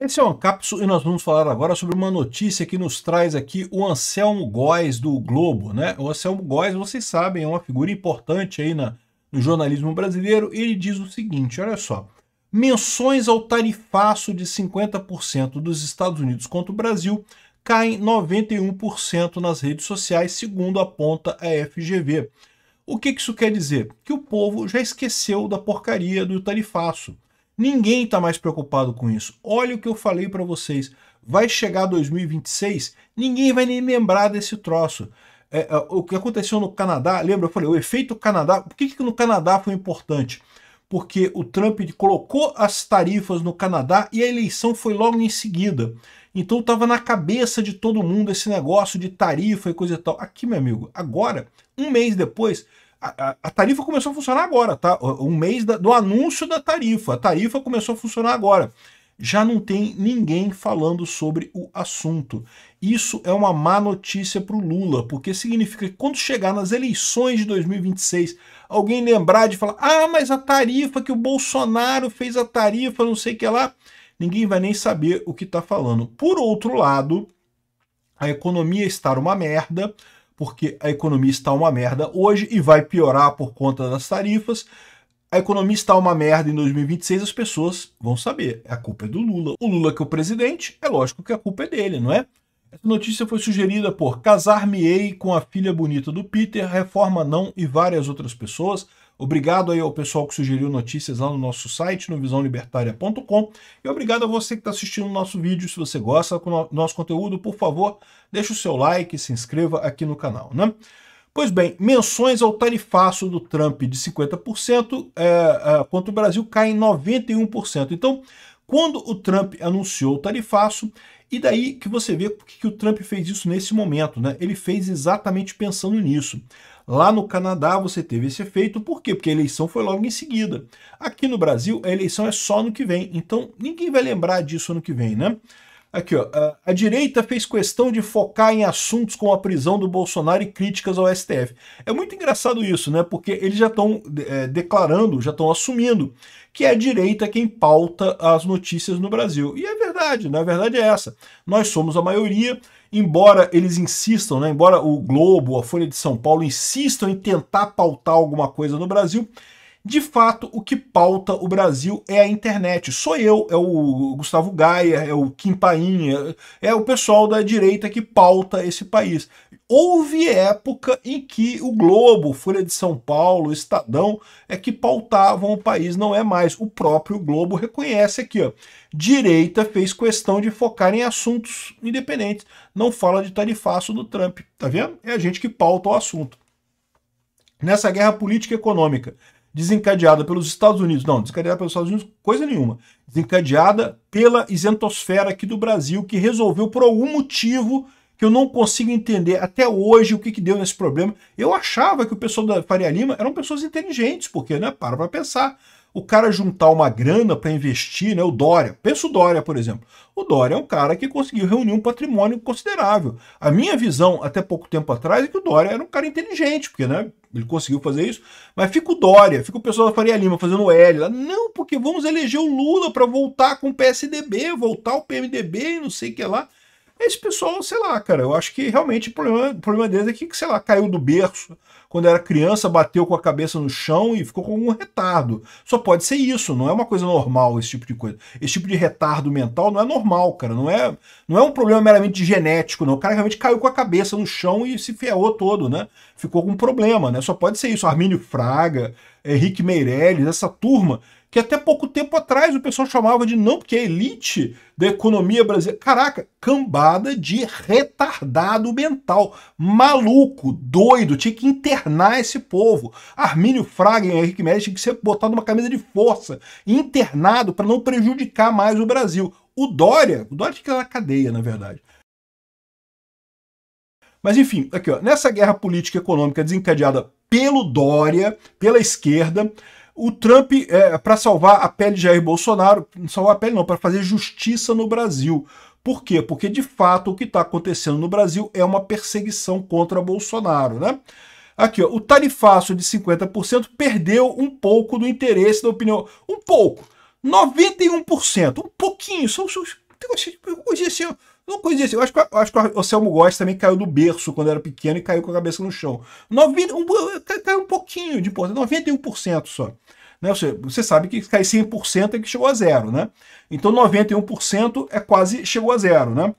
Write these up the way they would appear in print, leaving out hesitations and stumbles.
Esse é o Ancapsu e nós vamos falar agora sobre uma notícia que nos traz aqui o Anselmo Góes do Globo, né? O Anselmo Góes, vocês sabem, é uma figura importante aí no jornalismo brasileiro. Ele diz o seguinte, olha só: menções ao tarifaço de 50% dos Estados Unidos contra o Brasil caem 91% nas redes sociais, segundo aponta a FGV. O que isso quer dizer? Que o povo já esqueceu da porcaria do tarifaço. Ninguém está mais preocupado com isso. Olha o que eu falei para vocês. Vai chegar 2026, ninguém vai nem lembrar desse troço. O que aconteceu no Canadá, lembra? Eu falei, o efeito Canadá. Por que no Canadá foi importante? Porque o Trump colocou as tarifas no Canadá e a eleição foi logo em seguida. Então estava na cabeça de todo mundo esse negócio de tarifa e coisa e tal. Aqui, meu amigo, agora, um mês depois, a tarifa começou a funcionar agora, tá? Um mês do anúncio da tarifa. A tarifa começou a funcionar agora. Já não tem ninguém falando sobre o assunto. Isso é uma má notícia para o Lula, porque significa que quando chegar nas eleições de 2026, alguém lembrar de falar, mas a tarifa que o Bolsonaro fez a tarifa, não sei o que lá, ninguém vai nem saber o que está falando. Por outro lado, a economia está uma merda, porque a economia está uma merda hoje e vai piorar por conta das tarifas. A economia está uma merda em 2026, as pessoas vão saber. A culpa é do Lula. O Lula que é o presidente, é lógico que a culpa é dele, não é? Essa notícia foi sugerida por Casar-me-ei com a filha bonita do Peter, Reforma Não e várias outras pessoas. Obrigado aí ao pessoal que sugeriu notícias lá no nosso site, no visãolibertaria.com. E obrigado a você que está assistindo o nosso vídeo. Se você gosta do nosso conteúdo, por favor, deixe o seu like e se inscreva aqui no canal, né? Pois bem, menções ao tarifaço do Trump de 50% contra o Brasil caem 91%. Então, quando o Trump anunciou o tarifaço, e daí que você vê porque o Trump fez isso nesse momento, né? Ele fez exatamente pensando nisso. Lá no Canadá você teve esse efeito, por quê? Porque a eleição foi logo em seguida. Aqui no Brasil, a eleição é só ano que vem, então ninguém vai lembrar disso ano que vem, né? Aqui, ó, a direita fez questão de focar em assuntos como a prisão do Bolsonaro e críticas ao STF. É muito engraçado isso, né? Porque eles já estão declarando, já estão assumindo que é a direita quem pauta as notícias no Brasil. E é verdade, né? A verdade é essa. Nós somos a maioria, embora eles insistam, né? Embora o Globo, a Folha de São Paulo insistam em tentar pautar alguma coisa no Brasil, de fato, o que pauta o Brasil é a internet. Sou eu, é o Gustavo Gaia, é o Kim Paim, é o pessoal da direita que pauta esse país. Houve época em que o Globo, Folha de São Paulo, Estadão, é que pautavam o país, não é mais. O próprio Globo reconhece aqui, ó, direita fez questão de focar em assuntos independentes. Não fala de tarifaço do Trump, tá vendo? É a gente que pauta o assunto. Nessa guerra política e econômica, desencadeada pelos Estados Unidos, não, desencadeada pelos Estados Unidos, coisa nenhuma, desencadeada pela isentosfera aqui do Brasil, que resolveu por algum motivo que eu não consigo entender até hoje o que deu nesse problema. Eu achava que o pessoal da Faria Lima eram pessoas inteligentes, porque, né, para pensar. O cara juntar uma grana para investir, né, o Dória, pensa o Dória, por exemplo. O Dória é um cara que conseguiu reunir um patrimônio considerável. A minha visão, até pouco tempo atrás, é que o Dória era um cara inteligente, porque, né, ele conseguiu fazer isso, mas fica o Dória, fica o pessoal da Faria Lima fazendo o L lá. Não, porque vamos eleger o Lula para voltar com o PSDB, voltar o PMDB e não sei o que lá. Esse pessoal, sei lá, cara, eu acho que realmente o problema deles é que, sei lá, caiu do berço quando era criança, bateu com a cabeça no chão e ficou com um retardo. Só pode ser isso, não é uma coisa normal esse tipo de coisa. Esse tipo de retardo mental não é normal, cara, não é um problema meramente genético, não. O cara realmente caiu com a cabeça no chão e se ferrou todo, né? Ficou com um problema, né? Só pode ser isso. Armínio Fraga, Henrique Meirelles, essa turma que até pouco tempo atrás o pessoal chamava de não, porque é a elite da economia brasileira. Caraca, cambada de retardado mental. Maluco, doido, tinha que internar esse povo. Armínio Fraga e Henrique Meirelles tinha que ser botado numa camisa de força, internado para não prejudicar mais o Brasil. O Dória tinha que ir na cadeia, na verdade. Mas enfim, aqui, ó, nessa guerra política e econômica desencadeada pelo Dória, pela esquerda, o Trump, para salvar a pele de Jair Bolsonaro, não salvar a pele não, para fazer justiça no Brasil. Por quê? Porque, de fato, o que está acontecendo no Brasil é uma perseguição contra Bolsonaro, né? Aqui, ó, o tarifaço de 50% perdeu um pouco do interesse da opinião. Um pouco. 91%, um pouquinho, coisa assim, uma coisa assim. Eu acho que o Anselmo Góes também caiu do berço quando era pequeno e caiu com a cabeça no chão. Caiu um pouquinho de importância, 91% só. Né? Você sabe que cair 100% é que chegou a zero, né? Então 91% é quase chegou a zero, né?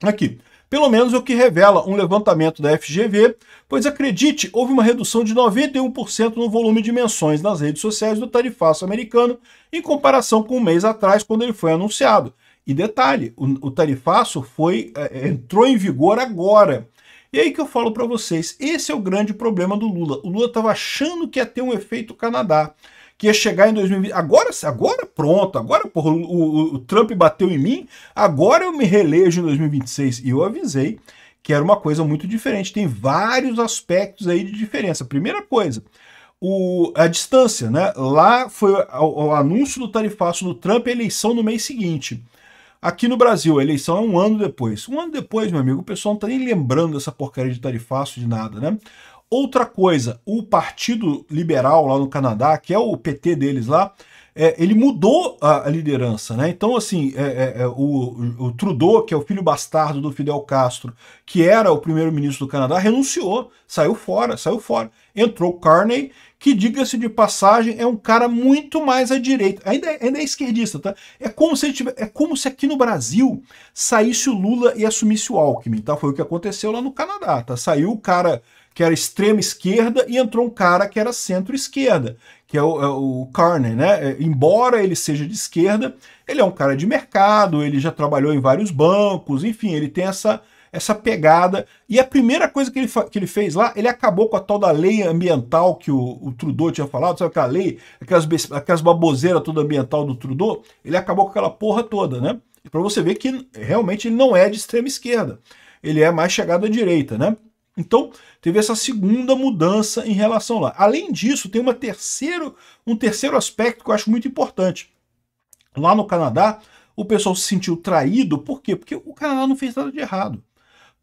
Aqui. Pelo menos é o que revela um levantamento da FGV, pois acredite, houve uma redução de 91% no volume de menções nas redes sociais do tarifaço americano em comparação com um mês atrás, quando ele foi anunciado. E detalhe, o tarifaço entrou em vigor agora. E aí que eu falo para vocês, esse é o grande problema do Lula. O Lula estava achando que ia ter um efeito Canadá, que ia chegar em 2020. Agora pronto, agora porra, o Trump bateu em mim, agora eu me reelejo em 2026. E eu avisei que era uma coisa muito diferente. Tem vários aspectos aí de diferença. Primeira coisa, a distância, né? Lá foi o anúncio do tarifaço do Trump e a eleição no mês seguinte. Aqui no Brasil, a eleição é um ano depois. Um ano depois, meu amigo, o pessoal não está nem lembrando dessa porcaria de tarifaço, de nada, né? Outra coisa, o Partido Liberal lá no Canadá, que é o PT deles lá, ele mudou a liderança, né? Então, assim, o Trudeau, que é o filho bastardo do Fidel Castro, que era o primeiro-ministro do Canadá, renunciou, saiu fora. Entrou o Carney, que, diga-se de passagem, é um cara muito mais à direita. Ainda é esquerdista, tá? É como se aqui no Brasil saísse o Lula e assumisse o Alckmin, tá? Foi o que aconteceu lá no Canadá, tá? Saiu o cara que era extrema esquerda e entrou um cara que era centro-esquerda, que é o Carney, né? Embora ele seja de esquerda, ele é um cara de mercado, ele já trabalhou em vários bancos, enfim, ele tem essa pegada. E a primeira coisa que ele fez lá, ele acabou com a tal da lei ambiental que o Trudeau tinha falado, sabe aquela lei, aquelas baboseiras toda ambiental do Trudeau, ele acabou com aquela porra toda, né? Para você ver que realmente ele não é de extrema esquerda, ele é mais chegado à direita, né? Então, teve essa segunda mudança em relação lá. Além disso, tem um terceiro aspecto que eu acho muito importante. Lá no Canadá, o pessoal se sentiu traído, por quê? Porque o Canadá não fez nada de errado.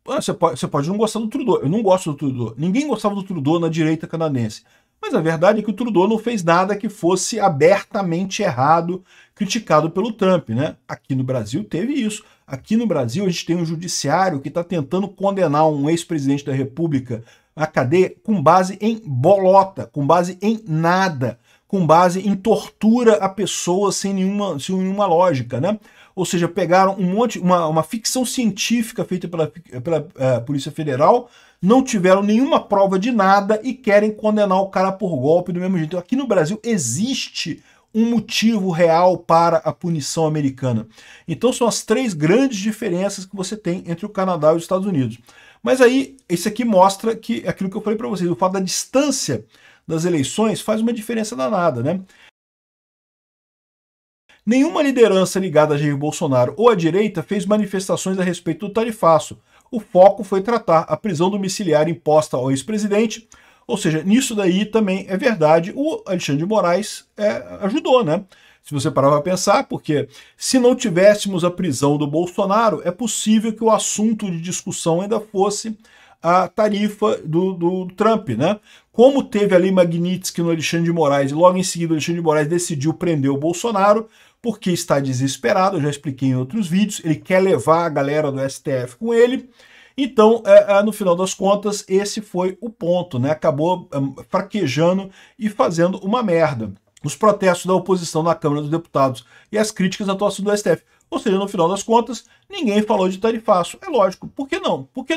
Você pode não gostar do Trudeau, eu não gosto do Trudeau. Ninguém gostava do Trudeau na direita canadense. Mas a verdade é que o Trudeau não fez nada que fosse abertamente errado, criticado pelo Trump, né? Aqui no Brasil teve isso. Aqui no Brasil a gente tem um judiciário que está tentando condenar um ex-presidente da República à cadeia com base em bolota, com base em nada, com base em tortura a pessoas sem nenhuma lógica, né? Ou seja, pegaram uma ficção científica feita pela Polícia Federal, não tiveram nenhuma prova de nada e querem condenar o cara por golpe do mesmo jeito. Aqui no Brasil existe um motivo real para a punição americana. Então são as três grandes diferenças que você tem entre o Canadá e os Estados Unidos. Mas aí, esse aqui mostra que aquilo que eu falei para vocês, o fato da distância das eleições faz uma diferença danada, né? Nenhuma liderança ligada a Jair Bolsonaro ou à direita fez manifestações a respeito do tarifaço. O foco foi tratar a prisão domiciliar imposta ao ex-presidente, ou seja, nisso daí também é verdade, o Alexandre de Moraes ajudou, né? Se você parar para pensar, porque se não tivéssemos a prisão do Bolsonaro, é possível que o assunto de discussão ainda fosse a tarifa do Trump, né? Como teve a Lei Magnitsky no Alexandre de Moraes, e logo em seguida o Alexandre de Moraes decidiu prender o Bolsonaro, porque está desesperado, eu já expliquei em outros vídeos, ele quer levar a galera do STF com ele. Então, no final das contas, esse foi o ponto, né? Acabou fraquejando e fazendo uma merda. Os protestos da oposição na Câmara dos Deputados e as críticas à atuação do STF. Ou seja, no final das contas, ninguém falou de tarifaço. É lógico. Por que não? Porque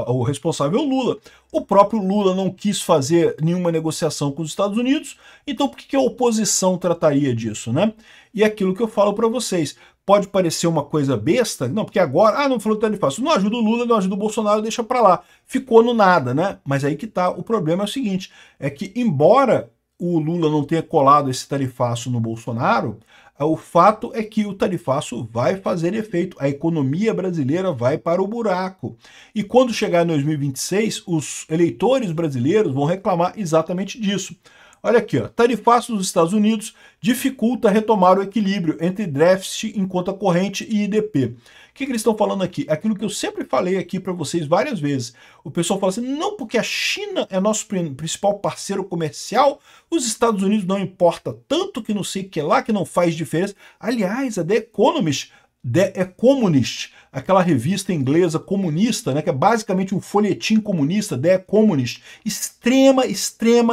o responsável é o Lula. O próprio Lula não quis fazer nenhuma negociação com os Estados Unidos, então por que a oposição trataria disso, né? E é aquilo que eu falo para vocês. Pode parecer uma coisa besta, não, porque agora, não falou de tarifaço, não ajuda o Lula, não ajuda o Bolsonaro, deixa para lá. Ficou no nada, né? Mas aí que tá, o problema é o seguinte, é que embora o Lula não tenha colado esse tarifaço no Bolsonaro, o fato é que o tarifaço vai fazer efeito, a economia brasileira vai para o buraco. E quando chegar em 2026, os eleitores brasileiros vão reclamar exatamente disso. Olha aqui, ó, tarifaço dos Estados Unidos dificulta retomar o equilíbrio entre déficit em conta corrente e IDP. O que eles estão falando aqui? Aquilo que eu sempre falei aqui para vocês várias vezes. O pessoal fala assim, não, porque a China é nosso principal parceiro comercial, os Estados Unidos não importa tanto, que não sei o que lá, que não faz diferença. Aliás, a The Economist, aquela revista inglesa comunista, né, que é basicamente um folhetim comunista, The Economist, extrema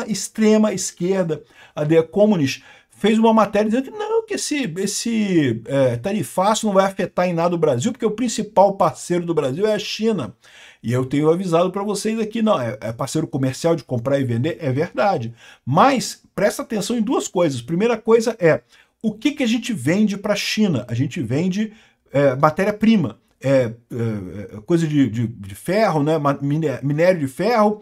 esquerda, a The Economist, fez uma matéria dizendo que não, que esse tarifaço não vai afetar em nada o Brasil, porque o principal parceiro do Brasil é a China. E eu tenho avisado para vocês aqui, não, é parceiro comercial de comprar e vender, é verdade. Mas presta atenção em duas coisas. Primeira coisa é, o que a gente vende para a China? A gente vende matéria-prima, coisa de ferro, né? Minério de ferro,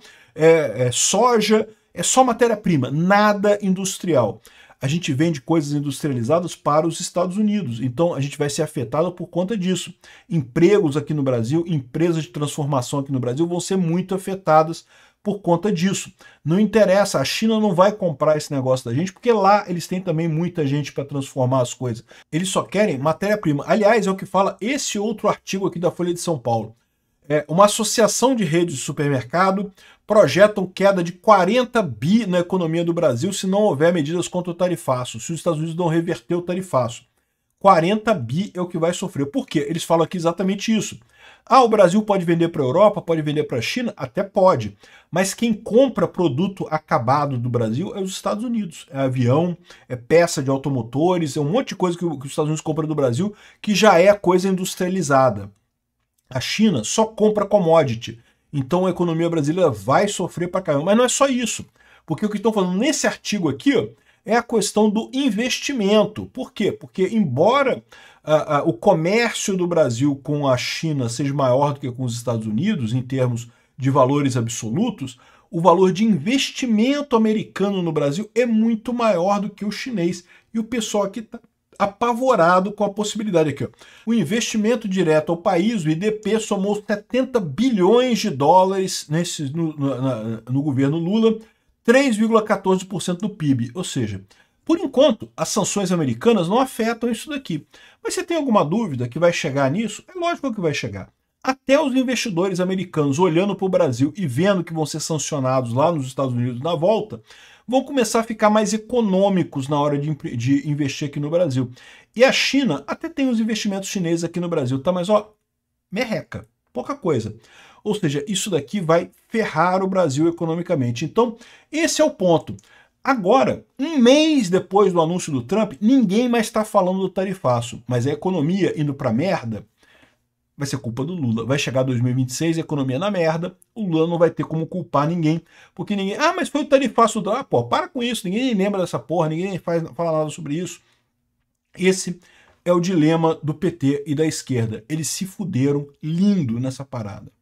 soja, é só matéria-prima, nada industrial. A gente vende coisas industrializadas para os Estados Unidos, então a gente vai ser afetado por conta disso. Empregos aqui no Brasil, empresas de transformação aqui no Brasil vão ser muito afetadas por conta disso. Não interessa, a China não vai comprar esse negócio da gente, porque lá eles têm também muita gente para transformar as coisas. Eles só querem matéria-prima. Aliás, é o que fala esse outro artigo aqui da Folha de São Paulo. Uma associação de redes de supermercado projetam queda de 40 bi na economia do Brasil se não houver medidas contra o tarifaço, se os Estados Unidos não reverter o tarifaço. 40 bi é o que vai sofrer. Por quê? Eles falam aqui exatamente isso. O Brasil pode vender para a Europa, pode vender para a China? Até pode. Mas quem compra produto acabado do Brasil é os Estados Unidos. É avião, é peça de automotores, é um monte de coisa que os Estados Unidos compram do Brasil que já é coisa industrializada. A China só compra commodity. Então a economia brasileira vai sofrer para caramba. Mas não é só isso. Porque o que estão falando nesse artigo aqui, ó, é a questão do investimento. Por quê? Porque embora o comércio do Brasil com a China seja maior do que com os Estados Unidos, em termos de valores absolutos, o valor de investimento americano no Brasil é muito maior do que o chinês. E o pessoal aqui está apavorado com a possibilidade aqui. Ó. O investimento direto ao país, o IDP, somou 70 bilhões de dólares no governo Lula, 3,14% do PIB. Ou seja, por enquanto, as sanções americanas não afetam isso daqui. Mas você tem alguma dúvida que vai chegar nisso? É lógico que vai chegar. Até os investidores americanos olhando para o Brasil e vendo que vão ser sancionados lá nos Estados Unidos na volta, vão começar a ficar mais econômicos na hora de investir aqui no Brasil. E a China até tem os investimentos chineses aqui no Brasil, tá? Mas ó, merreca, pouca coisa. Ou seja, isso daqui vai ferrar o Brasil economicamente. Então, esse é o ponto. Agora, um mês depois do anúncio do Trump, ninguém mais está falando do tarifaço, mas a economia indo para merda vai ser culpa do Lula. Vai chegar 2026, a economia na merda, o Lula não vai ter como culpar ninguém, porque ninguém... mas foi o tarifaço do... pô, para com isso, ninguém lembra dessa porra, ninguém fala nada sobre isso. Esse é o dilema do PT e da esquerda. Eles se fuderam lindo nessa parada.